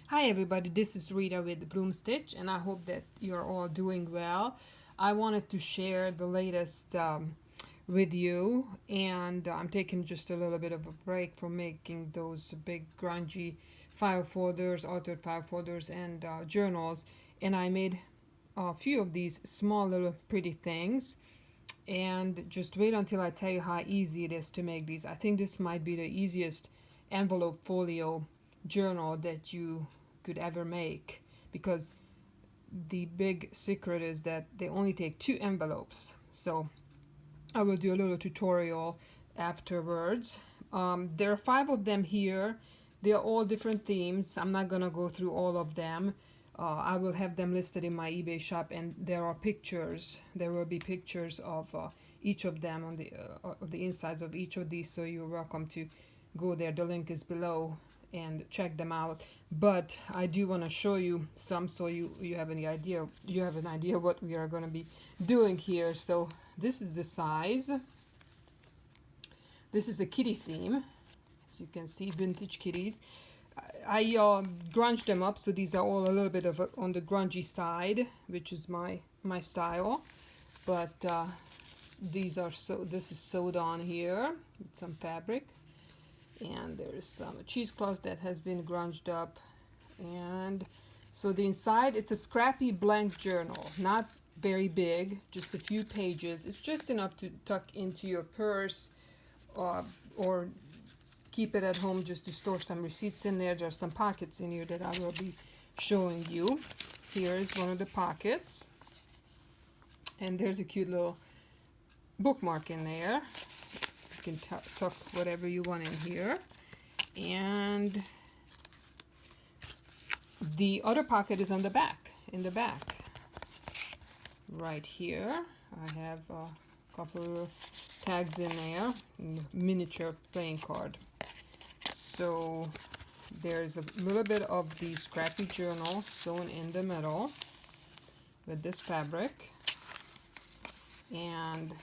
Hi everybody, this is Rita with Bloom Stitch, and I hope that you're all doing well. I wanted to share the latest with you, and I'm taking just a little bit of a break from making those big grungy file folders, altered file folders, and journals, and I made a few of these small little pretty things. And just wait until I tell you how easy it is to make these. I think this might be the easiest envelope folio journal that you could ever make, because the big secret is that they only take 2 envelopes. So I will do a little tutorial afterwards. There are 5 of them here. They are all different themes. I'm not gonna go through all of them. I will have them listed in my eBay shop, and there are pictures. There will be pictures of each of them on the insides of each of these, so you're welcome to go there. The link is below and check them out. But I do want to show you some, so you have an idea what we are going to be doing here. So this is the size. This is a kitty theme, as you can see, vintage kitties. I grunged them up, so these are all a little bit of on the grungy side, which is my style. But these are this is sewed on here with some fabric, and there's some cheesecloth that has been grunged up. And so the inside, it's a scrappy blank journal, not very big, just a few pages. It's just enough to tuck into your purse, or keep it at home just to store some receipts in there. There's some pockets in here that I will be showing you. Here is one of the pockets, and there's a cute little bookmark in there. You can tuck whatever you want in here. And the other pocket is on the back, in the back. Right here, I have a couple of tags in there, miniature playing card. So there's a little bit of the scrappy journal sewn in the middle with this fabric. And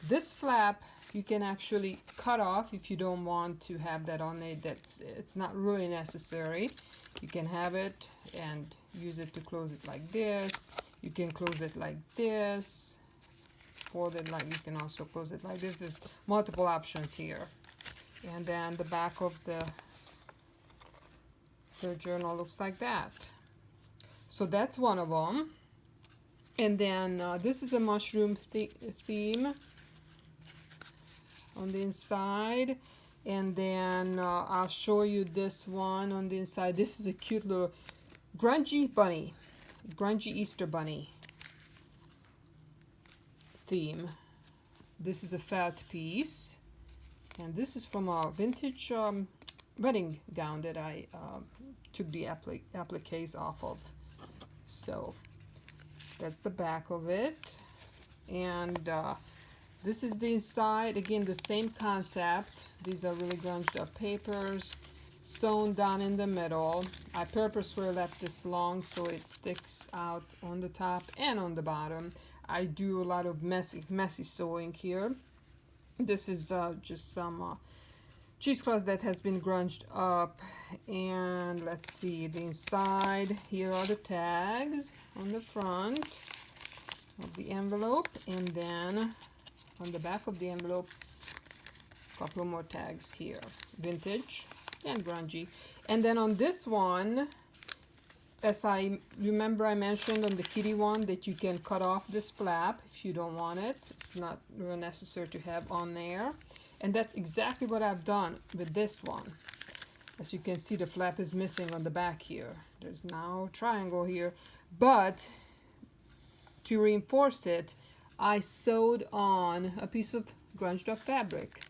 this flap you can actually cut off if you don't want to have that on it. It's not really necessary. You can have it and use it to close it like this. You can close it like this, fold it like, you can also close it like this. There's multiple options here. And then the back of the journal looks like that. So that's one of them. And then this is a mushroom theme on the inside. And then I'll show you this one on the inside. This is a cute little grungy bunny, grungy Easter bunny theme. This is a felt piece, and this is from a vintage wedding gown that I took the appliques off of. So that's the back of it. And this is the inside. Again, the same concept. These are really grunged up papers, sewn down in the middle. I purposefully left this long so it sticks out on the top and on the bottom. I do a lot of messy sewing here. This is just some cheesecloth that has been grunged up. And let's see, the inside, here are the tags on the front of the envelope, and then on the back of the envelope, a couple more tags here, vintage and grungy. And then on this one, as I remember, I mentioned on the kitty one that you can cut off this flap if you don't want it. It's not really necessary to have on there. And that's exactly what I've done with this one. As you can see, the flap is missing on the back here. There's now a triangle here, but to reinforce it, I sewed on a piece of grunged up fabric,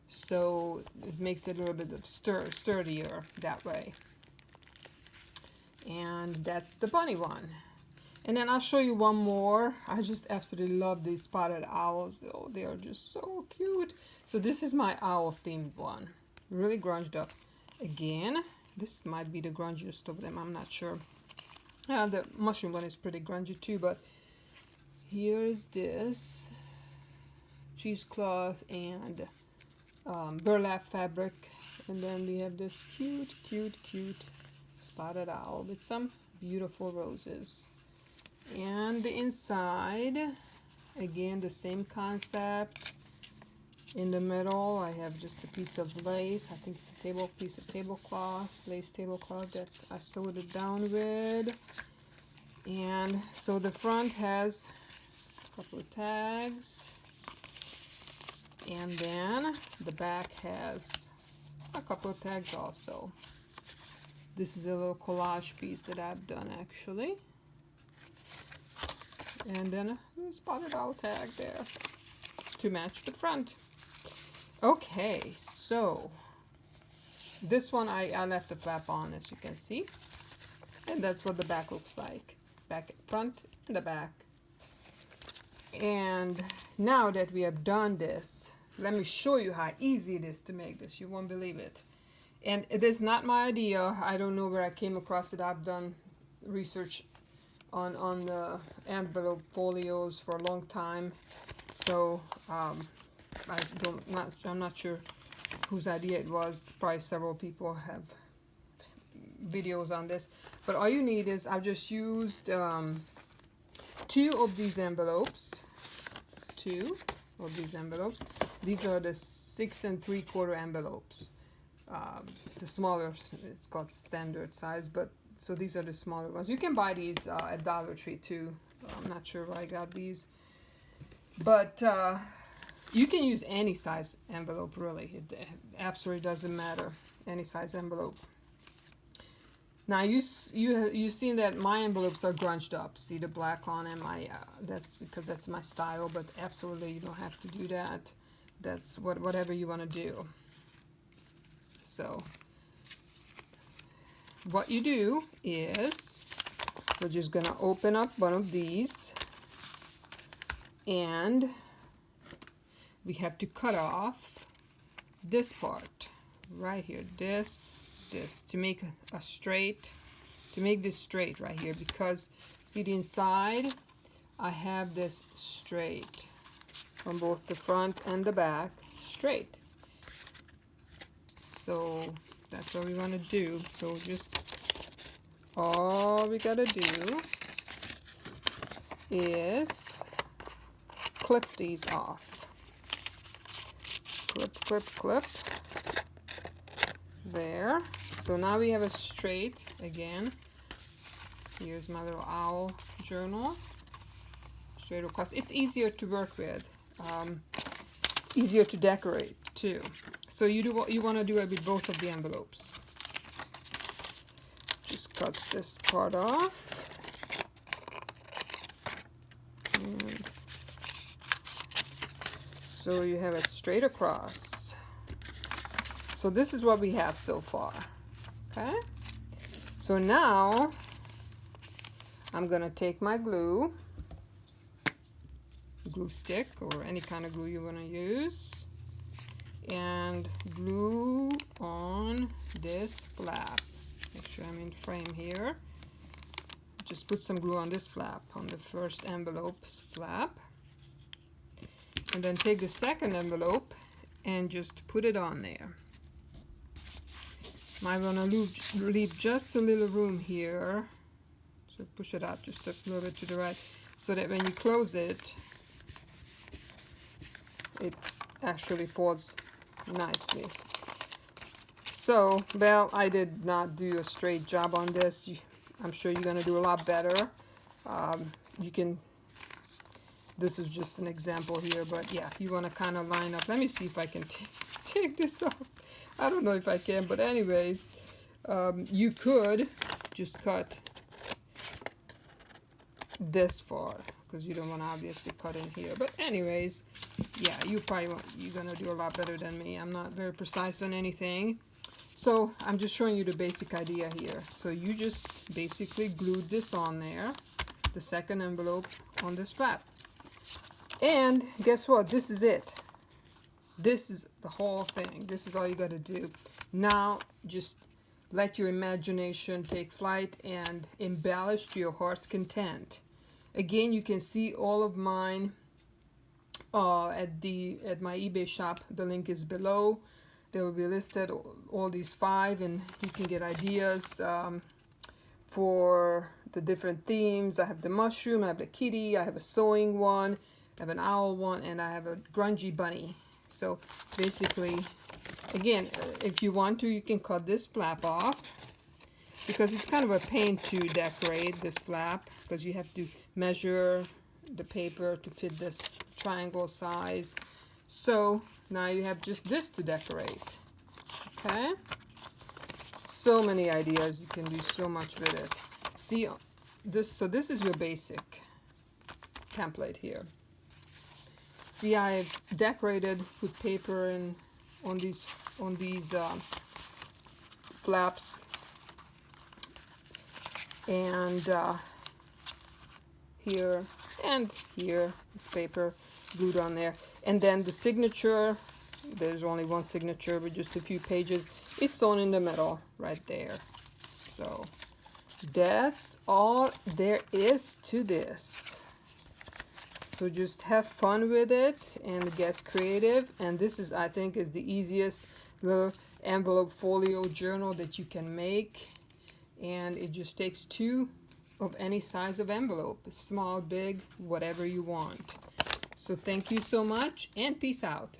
so it makes it a little bit of sturdier that way. And that's the bunny one. And then I'll show you one more. I just absolutely love these spotted owls. Oh, they are just so cute. So this is my owl themed one, really grunged up. Again, this might be the grungiest of them, I'm not sure. The mushroom one is pretty grungy too, but here's this cheesecloth and burlap fabric And then we have this cute, cute, cute spotted owl with some beautiful roses. And the inside, again, the same concept. In the middle, I have just a piece of lace. I think it's a piece of tablecloth, lace tablecloth that I sewed it down with. And so the front has a couple of tags. And then the back has a couple of tags also. This is a little collage piece that I've done actually. And then a spotted owl tag there to match the front. Okay, so this one I left the flap on, as you can see. And that's what the back looks like. Back, front, and the back. And now that we have done this, let me show you how easy it is to make this. You won't believe it. And it is not my idea. I don't know where I came across it. I've done research on the envelope folios for a long time. So I'm not sure whose idea it was. Probably several people have videos on this. But all you need is, I've just used 2 of these envelopes. 2 of these envelopes. These are the 6 3/4 envelopes. The smaller, it's called standard size, but so these are the smaller ones. You can buy these at Dollar Tree too. I'm not sure where I got these, but you can use any size envelope really. It absolutely doesn't matter, any size envelope. Now you've seen that my envelopes are grunged up. See the black on them? That's because that's my style. But absolutely, you don't have to do that. That's whatever you want to do. So what you do is, we're just gonna open up one of these, and we have to cut off this part right here, this to make a straight, to make this straight right here, because see the inside, I have this straight from both the front and the back, straight. So that's what we want to do. So just all we gotta do is clip these off. Clip, clip, clip. There. So now we have a straight again. Here's my little owl journal. Straight across. It's easier to work with. Easier to decorate too. So you do what you want to do with both of the envelopes. Just cut this part off. And so you have it straight across. So this is what we have so far. Okay? So now I'm gonna take my glue stick or any kind of glue you want to use, and glue on this flap. Make sure I'm in frame here. Just put some glue on this flap, on the first envelope's flap, and then take the second envelope and just put it on there. I'm gonna leave just a little room here, so push it out just a little bit to the right, so that when you close it, it actually folds nicely. So, well, I did not do a straight job on this. I'm sure you're gonna do a lot better. You can, this is just an example here, but yeah, you wanna kind of line up. Let me see if I can take this off. I don't know if I can, but anyways, you could just cut this far, because you don't want to obviously cut in here. But anyways, yeah, you're gonna do a lot better than me. I'm not very precise on anything, so I'm just showing you the basic idea here. So you just basically glued this on there, the second envelope on this flap, and guess what? This is it. This is the whole thing. This is all you got to do. Now just let your imagination take flight and embellish to your heart's content. Again, you can see all of mine at my eBay shop. The link is below. There will be listed all these 5, and you can get ideas for the different themes. I have the mushroom, I have the kitty, I have a sewing one, I have an owl one, and I have a grungy bunny. So basically, again, if you want to, you can cut this flap off, because it's kind of a pain to decorate this flap, because you have to measure the paper to fit this triangle size. So now you have just this to decorate. Okay, so many ideas, you can do so much with it. See this, so this is your basic template here. See, I've decorated with paper and on these flaps, and here and here is paper glued on there, and then the signature, there's only one signature with just a few pages, is sewn in the middle right there. So that's all there is to this. So just have fun with it and get creative. And this is, I think, is the easiest little envelope folio journal that you can make. And it just takes 2 of any size of envelope, small, big, whatever you want. So thank you so much, and peace out.